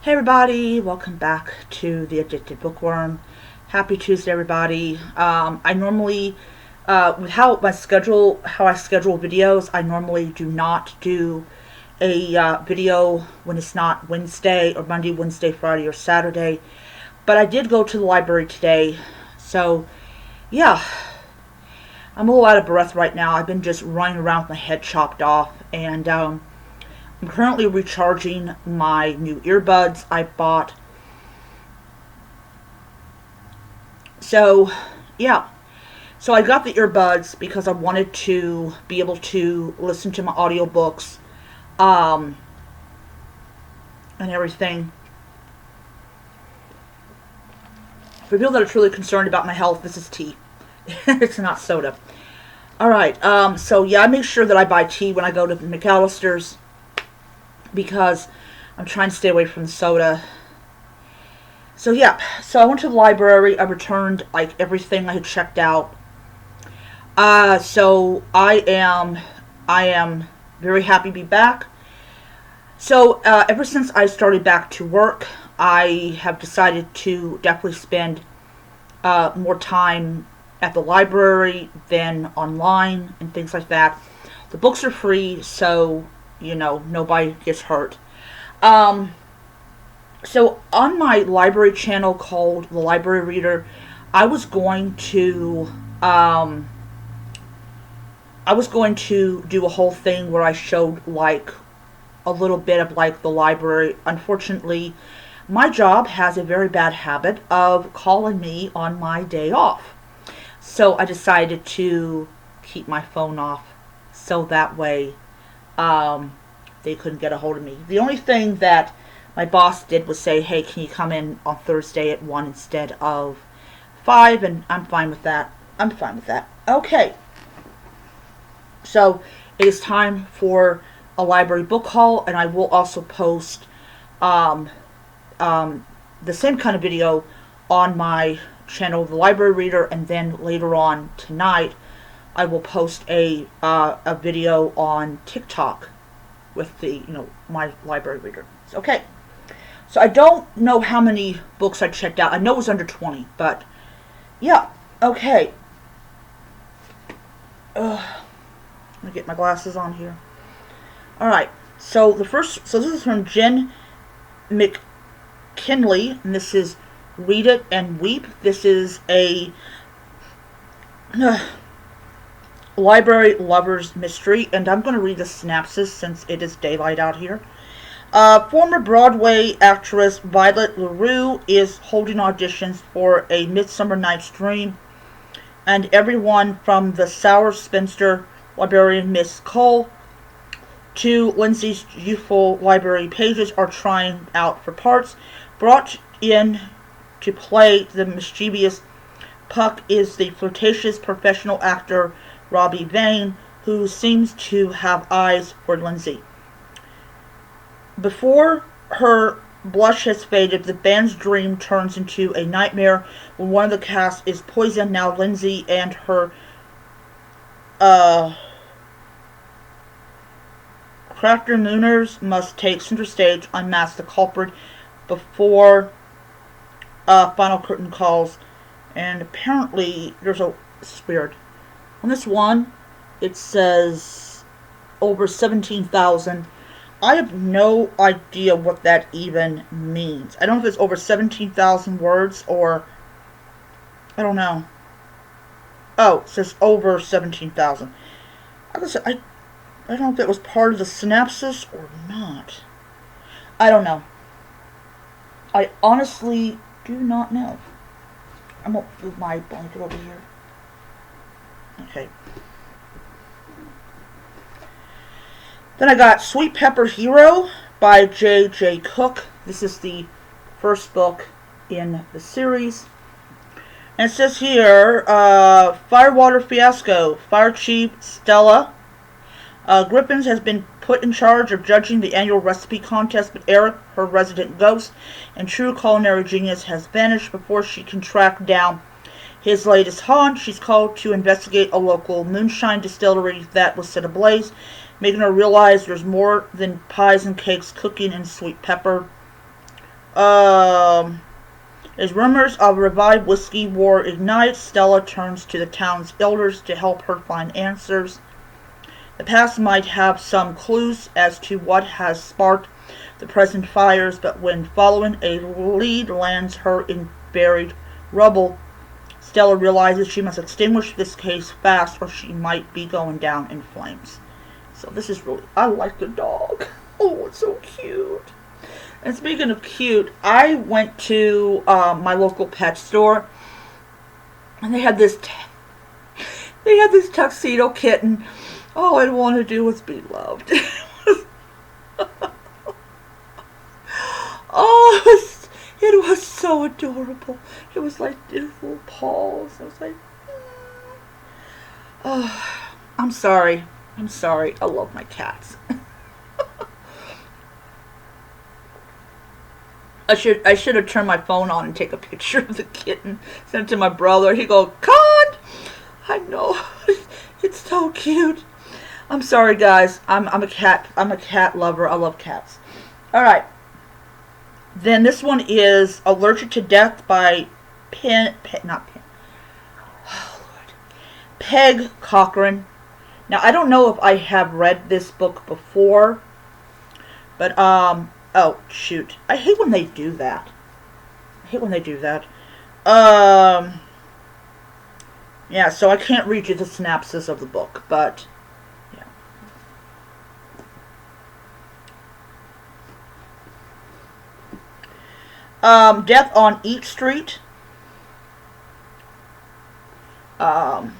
Hey everybody, welcome back to the Addicted Bookworm. Happy Tuesday, everybody. I normally, with how I schedule videos, I normally do not do a video when it's not Wednesday or Monday, Wednesday, Friday, or Saturday. But I did go to the library today, so yeah, I'm a little out of breath right now. I've been just running around with my head chopped off, and I'm currently recharging my new earbuds I bought. So, yeah. So I got the earbuds because I wanted to be able to listen to my audiobooks um, and everything. For people that are truly concerned about my health, this is tea. It's not soda. Alright, so yeah, I make sure that I buy tea when I go to McAllister's because I'm trying to stay away from soda. So yeah, so I went to the library. I returned like everything I had checked out. So I am very happy to be back. So ever since I started back to work, I have decided to definitely spend more time at the library than online and things like that. The books are free, so nobody gets hurt. So on my library channel called The Library Reader, I was going to um, do a whole thing where I showed like a little bit of like the library. Unfortunately, my job has a very bad habit of calling me on my day off. So I decided to keep my phone off so that way they couldn't get a hold of me. The only thing that my boss did was say, hey, can you come in on Thursday at 1 instead of 5? And I'm fine with that. Okay. So it is time for a library book haul, and I will also post um, the same kind of video on my channel, The Library Reader, and then later on tonight I will post a video on TikTok with the my library reader. Okay. So I don't know how many books I checked out. I know it was under 20, but yeah. Okay. Let me get my glasses on here. All right. So this is from Jen McKinley, and this is Read It and Weep. This is a library lover's mystery, and I'm going to read the synopsis since it is daylight out here. Former Broadway actress Violet LaRue is holding auditions for A Midsummer Night's Dream, and everyone from the sour spinster librarian Miss Cole to Lindsay's youthful library pages are trying out for parts. Brought in to play the mischievous Puck is the flirtatious professional actor Robbie Vane, who seems to have eyes for Lindsay. Before her blush has faded, the band's dream turns into a nightmare when one of the cast is poisoned. Now Lindsay and her crafter mooners must take center stage, unmask the culprit before final curtain calls. And apparently this is weird. On this one, it says over 17,000. I have no idea what that even means. I don't know if it's over 17,000 words or I don't know. Oh, it says over 17,000. I don't know if that was part of the synopsis or not. I don't know. I honestly do not know. I'm going to move my blanket over here. Okay. Then I got Sweet Pepper Hero by J.J. Cook. This is the first book in the series. And it says here, Firewater Fiasco. Fire Chief Stella Griffins has been put in charge of judging the annual recipe contest, but Eric, her resident ghost and true culinary genius, has vanished before she can track down his latest haunt. She's called to investigate a local moonshine distillery that was set ablaze, making her realize there's more than pies and cakes cooking in Sweet Pepper. As rumors of a revived whiskey war ignite, Stella turns to the town's elders to help her find answers. The past might have some clues as to what has sparked the present fires, but when following a lead lands her in buried rubble, Stella realizes she must extinguish this case fast or she might be going down in flames. So this is really... I like the dog. Oh, it's so cute. And speaking of cute, I went to my local pet store, and they had this tuxedo kitten. All I wanted to do was be loved. Oh, it was so adorable. It was like little paws. I was like, oh, I'm sorry. I love my cats. I should have turned my phone on and take a picture of the kitten, sent it to my brother. He go, "God, I know, it's so cute." I'm sorry, guys. I'm a cat lover. I love cats. All right. Then this one is Allergic to Death by Peg Cochran. Now I don't know if I have read this book before, but oh shoot, I hate when they do that. Yeah, so I can't read you the synopsis of the book, but yeah. Death on Eat Street. Oh,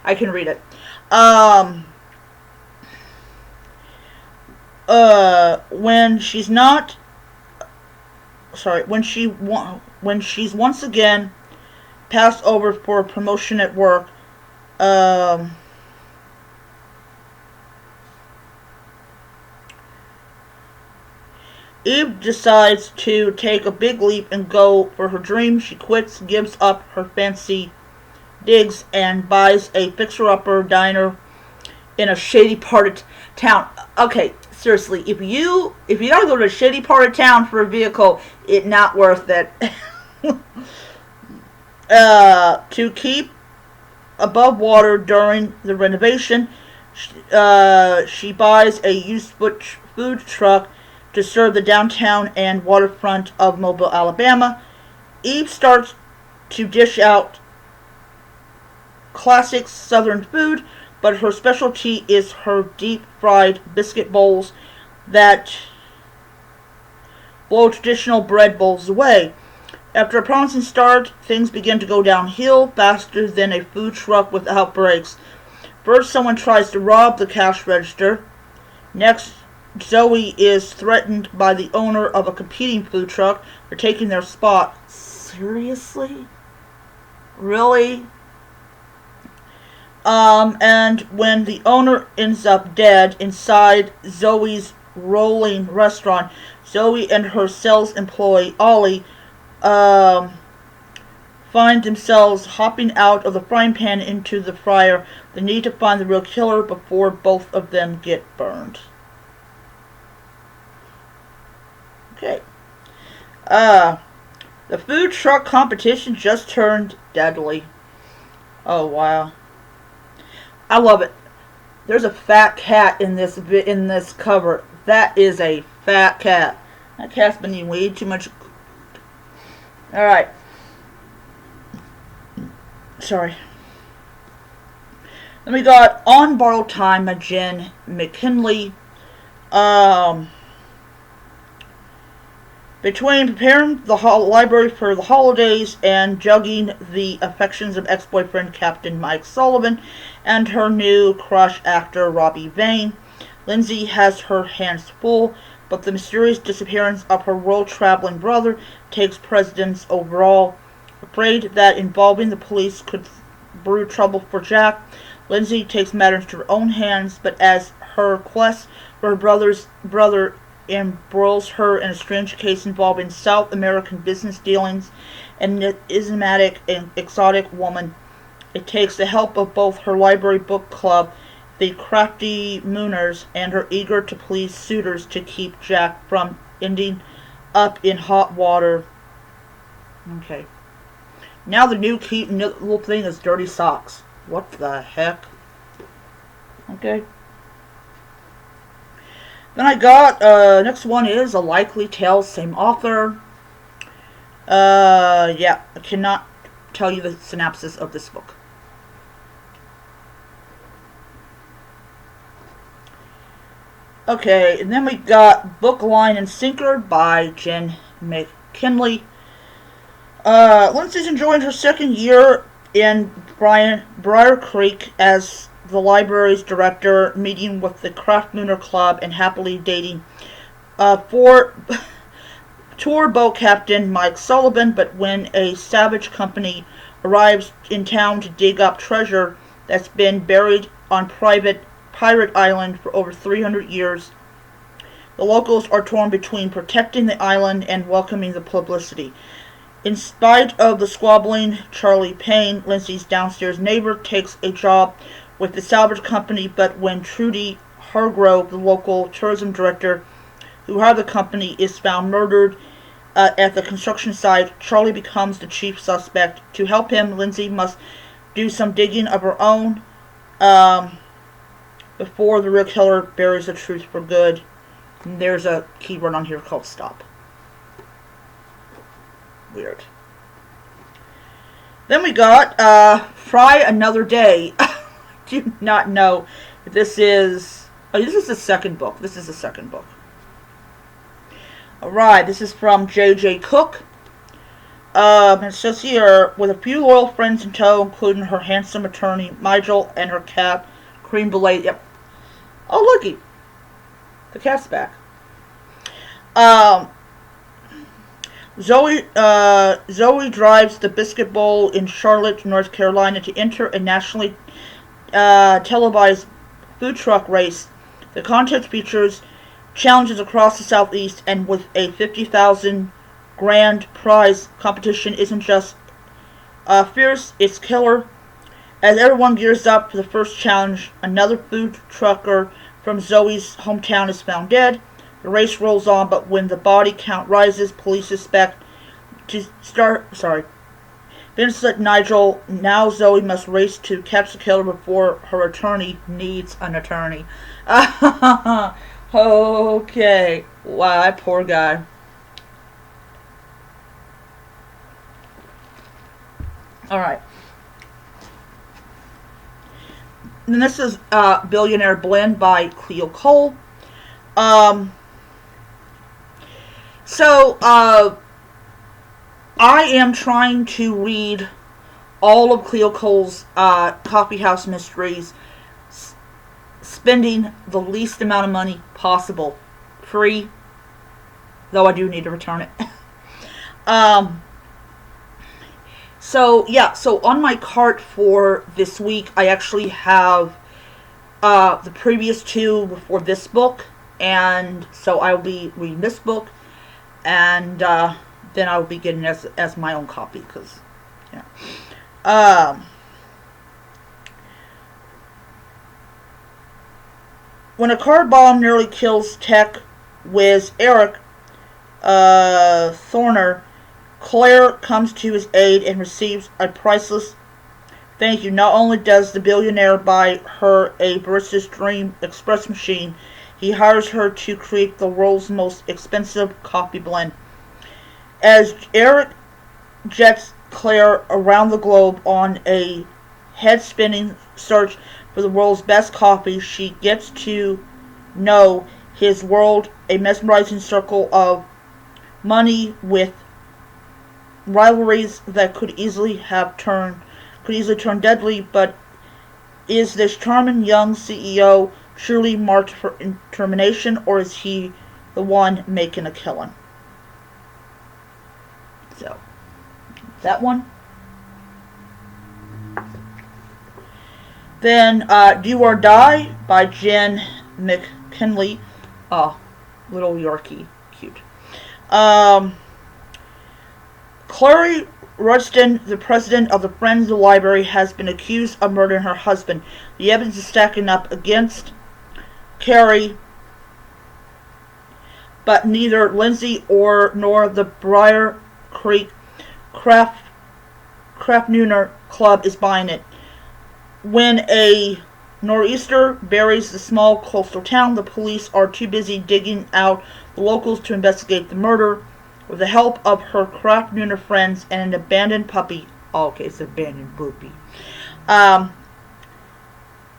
I can read it. When she's once again passed over for a promotion at work, Eve decides to take a big leap and go for her dream. She quits, gives up her fancy digs, and buys a fixer-upper diner in a shady part of town. Okay, seriously, if you gotta go to a shady part of town for a vehicle, it's not worth it. To keep above water during the renovation, she buys a used food truck to serve the downtown and waterfront of Mobile, Alabama. Eve starts to dish out classic Southern food, but her specialty is her deep-fried biscuit bowls that blow traditional bread bowls away. After a promising start, things begin to go downhill faster than a food truck without brakes. First, someone tries to rob the cash register. Next, Zoe is threatened by the owner of a competing food truck for taking their spot. Seriously? Really? And when the owner ends up dead inside Zoe's rolling restaurant, Zoe and her sales employee, Ollie, find themselves hopping out of the frying pan into the fryer. They need to find the real killer before both of them get burned. Okay. The food truck competition just turned deadly. Oh, wow. I love it. There's a fat cat in this cover. That is a fat cat. That cat's been eating way too much. Alright. Sorry. Then we got On Borrowed Time by Jen McKinley. Between preparing the library for the holidays and juggling the affections of ex-boyfriend Captain Mike Sullivan and her new crush actor Robbie Vane, Lindsay has her hands full, but the mysterious disappearance of her world-traveling brother takes precedence overall. Afraid that involving the police could brew trouble for Jack, Lindsay takes matters to her own hands, but as her quest for her brother embroils her in a strange case involving South American business dealings and an enigmatic and exotic woman, it takes the help of both her library book club, the crafty Mooners, and her eager-to-please suitors to keep Jack from ending up in hot water. Okay. Now the new cute little thing is dirty socks. What the heck? Okay. Then I got, next one is A Likely Tale, same author. Yeah, I cannot tell you the synopsis of this book. Okay, and then we got Book, Line, and Sinker by Jen McKinley. Lindsay's enjoying her second year in Briar Creek as the library's director, meeting with the Craft Lunar Club and happily dating for tour boat captain Mike Sullivan. But when a savage company arrives in town to dig up treasure that's been buried on Pirate Island for over 300 years, the locals are torn between protecting the island and welcoming the publicity. In spite of the squabbling, Charlie Payne, Lindsay's downstairs neighbor, takes a job with the salvage company, but when Trudy Hargrove, the local tourism director who hired the company, is found murdered at the construction site, Charlie becomes the chief suspect. To help him, Lindsay must do some digging of her own before the real killer buries the truth for good. And there's a keyword on here called stop. Weird. Then we got Fry Another Day. Do not know if this is... Oh, this is the second book. This is the second book. Alright, this is from J.J. Cook. It says here, with a few loyal friends in tow, including her handsome attorney, Nigel, and her cat, Cream Belay. Yep. Oh, looky. The cat's back. Zoe drives the Biscuit Bowl in Charlotte, North Carolina to enter a nationally televised food truck race. The contest features challenges across the Southeast, and with a $50,000 grand prize, competition isn't just fierce, it's killer. As everyone gears up for the first challenge, another food trucker from Zoe's hometown is found dead. The race rolls on, but when the body count rises, police suspect Vincent Nigel. Now Zoe must race to catch the killer before her attorney needs an attorney. Okay. Wow, that poor guy. Alright. And this is Billionaire Blend by Cleo Cole. I am trying to read all of Cleo Cole's Coffee House Mysteries, spending the least amount of money possible. Free, though I do need to return it. So on my cart for this week, I actually have the previous two before this book, and so I will be reading this book, and then I will be getting it as my own copy, because, when a car bomb nearly kills tech whiz Eric Thorner, Claire comes to his aid and receives a priceless thank you. Not only does the billionaire buy her a Barista's Dream Express machine, he hires her to create the world's most expensive coffee blend. As Eric jets Claire around the globe on a head-spinning search for the world's best coffee, she gets to know his world, a mesmerizing circle of money with rivalries that could easily turn deadly. But is this charming young CEO truly marked for termination, or is he the one making a killing? So, that one. Then, Do or Die by Jen McKinley. Oh, little Yorkie. Cute. Clary Rudston, the president of the Friends of the Library, has been accused of murdering her husband. The evidence is stacking up against Carrie. but neither Lindsay nor the Briar Creek Craft Nooner Club is buying it. When a nor'easter buries the small coastal town, the police are too busy digging out the locals to investigate the murder. With the help of her Craft Nooner friends and an abandoned puppy, it's an abandoned puppy,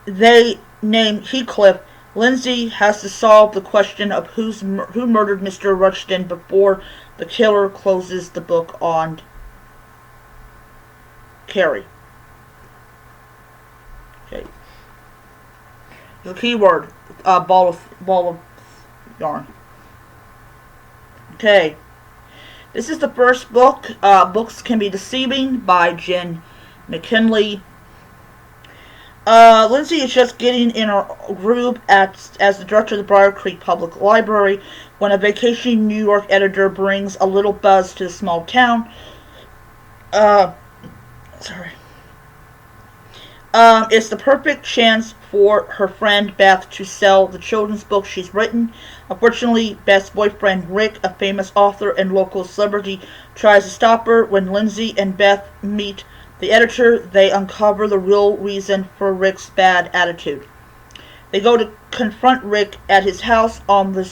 they name Heathcliff, Lindsay has to solve the question of who murdered Mr. Rushton before the killer closes the book on Carrie. Okay. The key word, ball of yarn. Okay. This is the first book. Books Can Be Deceiving by Jen McKinley. Lindsay is just getting in her groove as the director of the Briar Creek Public Library when a vacationing New York editor brings a little buzz to the small town. It's the perfect chance for her friend Beth to sell the children's book she's written. Unfortunately, Beth's boyfriend Rick, a famous author and local celebrity, tries to stop her. When Lindsay and Beth meet the editor, they uncover the real reason for Rick's bad attitude. They go to confront Rick at his house on the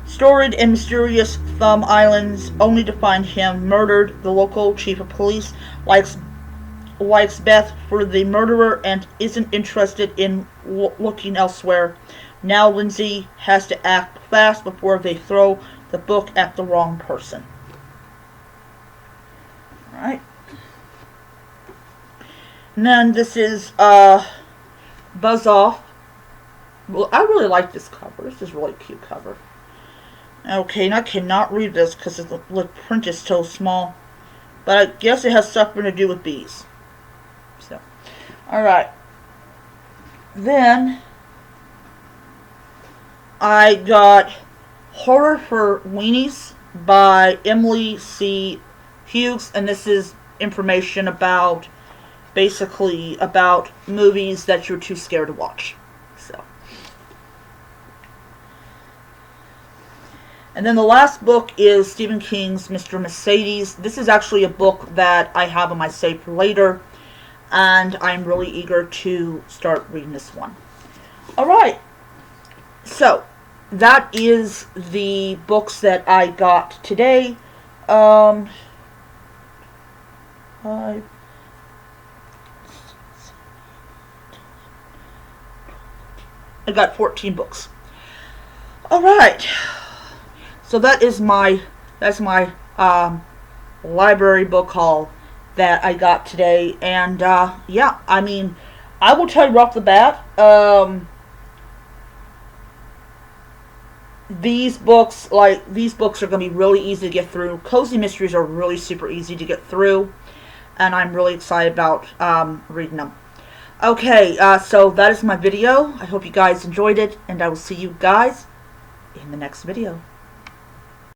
storied and mysterious Thumb Islands, only to find him murdered. The local chief of police likes Beth for the murderer and isn't interested in looking elsewhere. Now Lindsay has to act fast before they throw the book at the wrong person. Alright. And then this is Buzz Off. Well, I really like this cover. This is a really cute cover. Okay, and I cannot read this because the print is so small. But I guess it has something to do with bees. So, alright. Then I got Horror for Weenies by Emily C. Hughes, and this is information about, basically, about movies that you're too scared to watch. So. And then the last book is Stephen King's Mr. Mercedes. This is actually a book that I have on my save for later, and I'm really eager to start reading this one. Alright, so that is the books that I got today. I got 14 books. Alright, so that's my library book haul that I got today, and yeah, I mean, I will tell you right off the bat, these books are going to be really easy to get through. Cozy mysteries are really super easy to get through, and I'm really excited about reading them. Okay, so that is my video. I hope you guys enjoyed it, and I will see you guys in the next video.